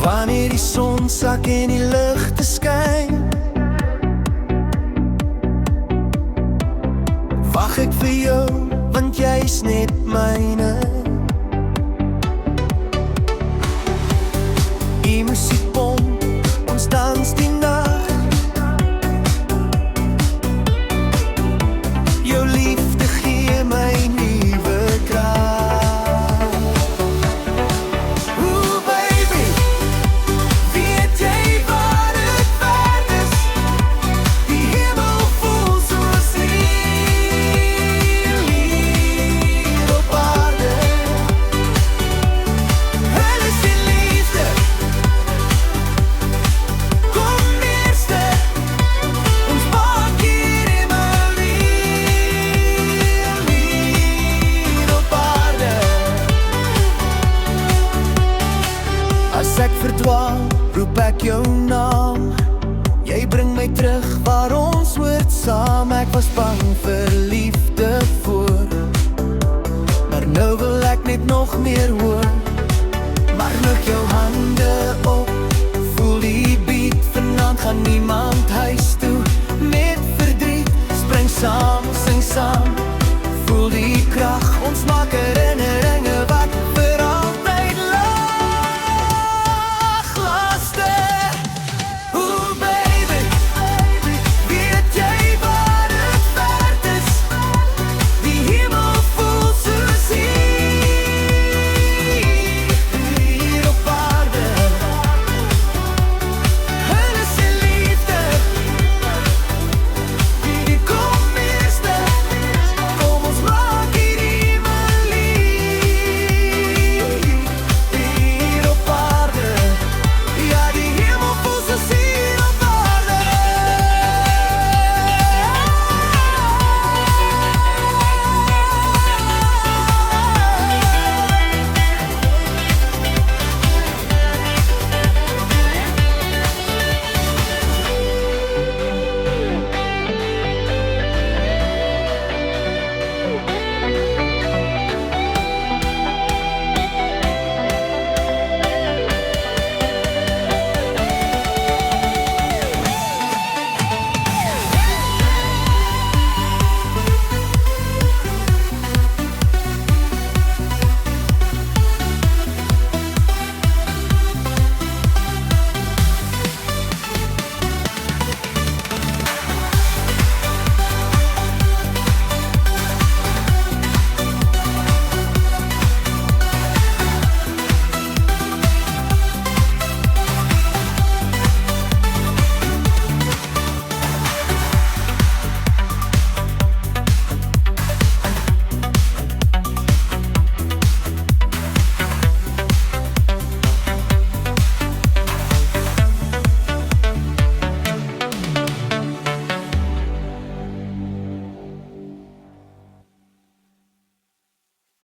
Wanneer die son sak en die ligte skyn, wag ek vir jou, want jy's net myne. Die musiek pomp, ons dans die nag. Jou liefde gee my nuwe krag. Ooh baby, weet jy wat het werd is? Die hemel voel soos hier op aarde. Hulle is die liefde. Kom eerste, ons maak hier hemel hier op aarde. As ek verdwaal, roep ek jou naam. Jy bring my terug waar ons hoort saam. Ek was bang vir liefde voor, maar nou wil ek net nog meer hoor.